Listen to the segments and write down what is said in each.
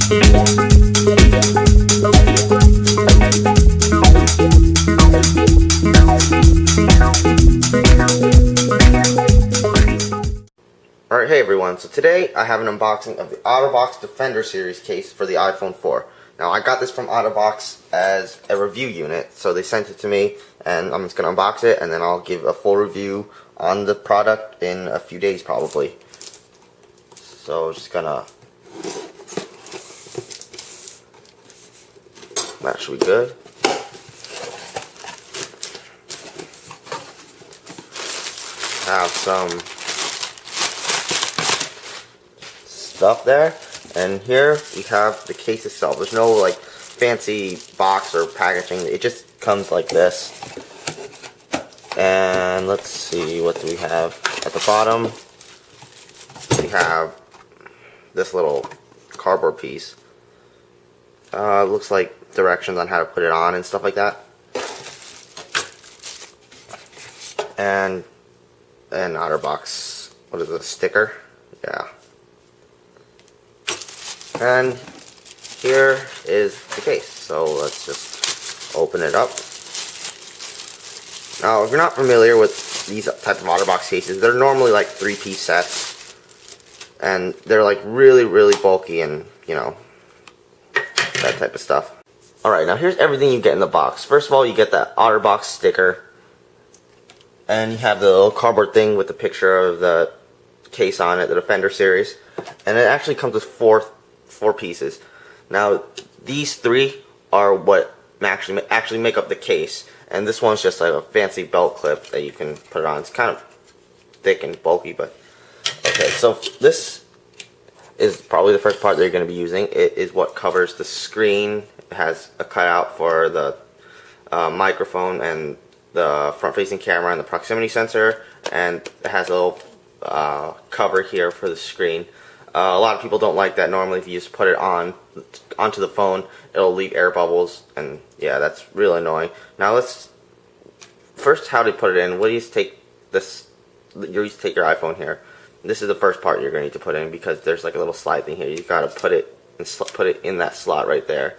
Alright, hey everyone, so today I have an unboxing of the Otterbox Defender Series case for the iPhone 4. Now I got this from Otterbox as a review unit, so they sent it to me and I'm just going to unbox it and then I'll give a full review on the product in a few days probably. So just gonna, that should be good. Have some stuff there, and here we have the case itself. There's no like fancy box or packaging, it just comes like this. And let's see, what do we have at the bottom? We have this little cardboard piece. Looks like directions on how to put it on and stuff like that. And an Otterbox, what is it, a sticker? Yeah. And here is the case, so let's just open it up. Now, if you're not familiar with these type of Otterbox cases, they're normally like 3-piece sets. And they're like really bulky and, you know, that type of stuff. Alright, now here's everything you get in the box. First of all, you get that Otterbox sticker. And you have the little cardboard thing with the picture of the case on it, the Defender series. And it actually comes with four pieces. Now, these 3 are what actually make up the case. And this one's just like a fancy belt clip that you can put it on. It's kind of thick and bulky, but okay, so this is probably the first part that you're going to be using. It is what covers the screen. It has a cutout for the microphone and the front-facing camera and the proximity sensor, and it has a little cover here for the screen. A lot of people don't like that. Normally, if you just put it onto the phone, it'll leave air bubbles, and yeah, that's really annoying. Now let's first, how to put it in. What do you take this? You used to take your iPhone here. This is the first part you're going to need to put in because there's like a little slide thing here. You got to put it in that slot right there.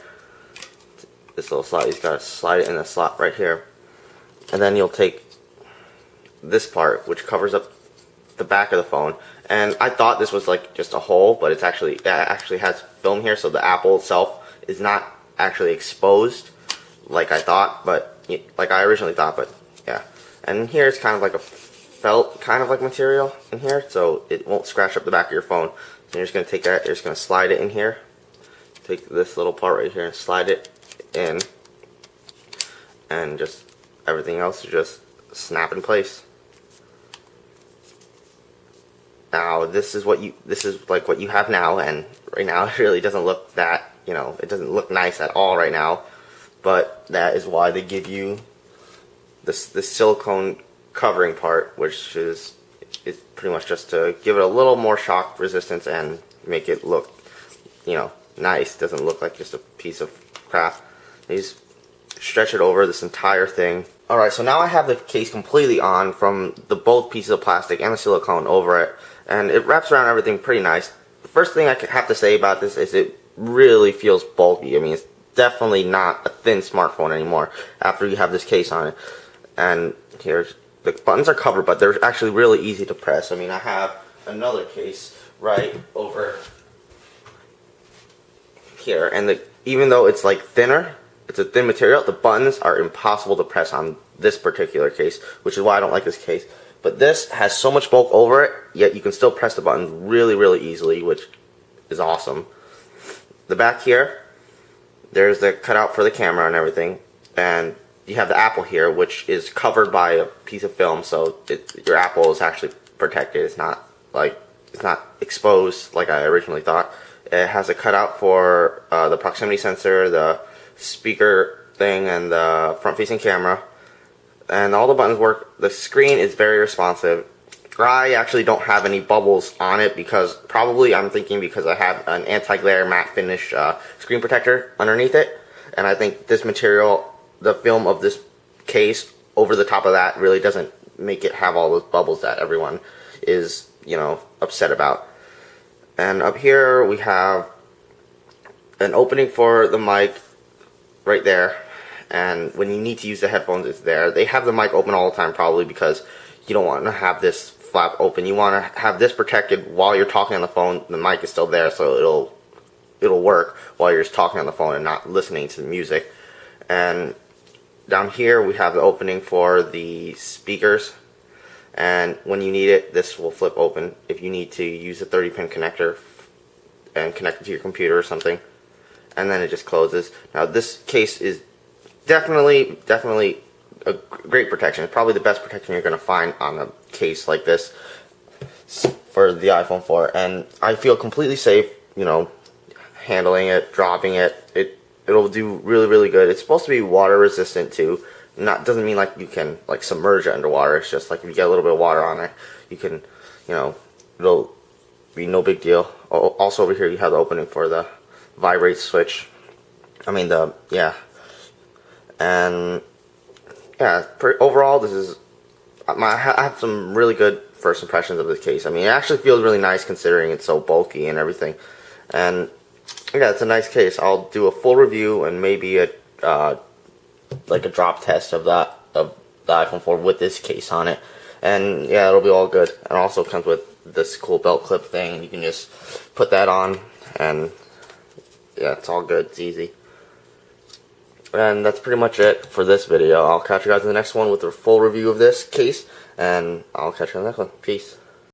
This little slot, you just got to slide it in the slot right here. And then you'll take this part, which covers up the back of the phone. And I thought this was like just a hole, but it actually has film here, so the Apple itself is not actually exposed like I thought, but like I originally thought. But yeah, and here it's kind of like a felt kind of like material in here, so it won't scratch up the back of your phone. So you're just gonna take that, you're just gonna slide it in here. Take this little part right here and slide it in, and just everything else is just snap in place. Now this is like what you have now, and right now it really doesn't look that, you know, it doesn't look nice at all right now. But that is why they give you this silicone covering part, which is pretty much just to give it a little more shock resistance and make it look, you know, nice. Doesn't look like just a piece of crap. You just stretch it over this entire thing. Alright, so now I have the case completely on from both pieces of plastic and the silicone over it, and it wraps around everything pretty nice. The first thing I have to say about this is it really feels bulky. I mean, it's definitely not a thin smartphone anymore after you have this case on it. And here's, the buttons are covered, but they're actually really easy to press. I mean, I have another case right over here, and even though it's like thinner, it's a thin material, the buttons are impossible to press on this particular case, which is why I don't like this case. But this has so much bulk over it, yet you can still press the buttons really easily, which is awesome. The back here, there's the cutout for the camera and everything, and you have the Apple here, which is covered by a piece of film, so your Apple is actually protected. It's not exposed like I originally thought. It has a cutout for the proximity sensor, the speaker thing, and the front-facing camera, and all the buttons work. The screen is very responsive. I actually don't have any bubbles on it because I'm thinking because I have an anti-glare matte finish screen protector underneath it, and I think this material, the film of this case over the top of that, really doesn't make it have all those bubbles that everyone is, you know, upset about. And up here we have an opening for the mic right there, and when you need to use the headphones, it's there. They have the mic open all the time, probably because you don't want to have this flap open. You want to have this protected while you're talking on the phone. The mic is still there, so it'll work while you're just talking on the phone and not listening to the music. And down here we have the opening for the speakers, and when you need it, this will flip open if you need to use a 30-pin connector and connect it to your computer or something, and then it just closes. Now this case is definitely a great protection. It's probably the best protection you're going to find on a case like this for the iPhone 4, and I feel completely safe, you know, handling it, dropping it. It'll do really good. It's supposed to be water resistant too. Doesn't mean like you can like submerge it underwater. It's just like if you get a little bit of water on it, you can, you know, it'll be no big deal. Also over here you have the opening for the vibrate switch. And overall this is I have some really good first impressions of this case. I mean, it actually feels really nice considering it's so bulky and everything. And yeah, it's a nice case. I'll do a full review and maybe a like a drop test of the iPhone 4 with this case on it. And yeah, it'll be all good. It also comes with this cool belt clip thing. You can just put that on, and yeah, it's all good. It's easy. And that's pretty much it for this video. I'll catch you guys in the next one with a full review of this case, and I'll catch you in the next one. Peace.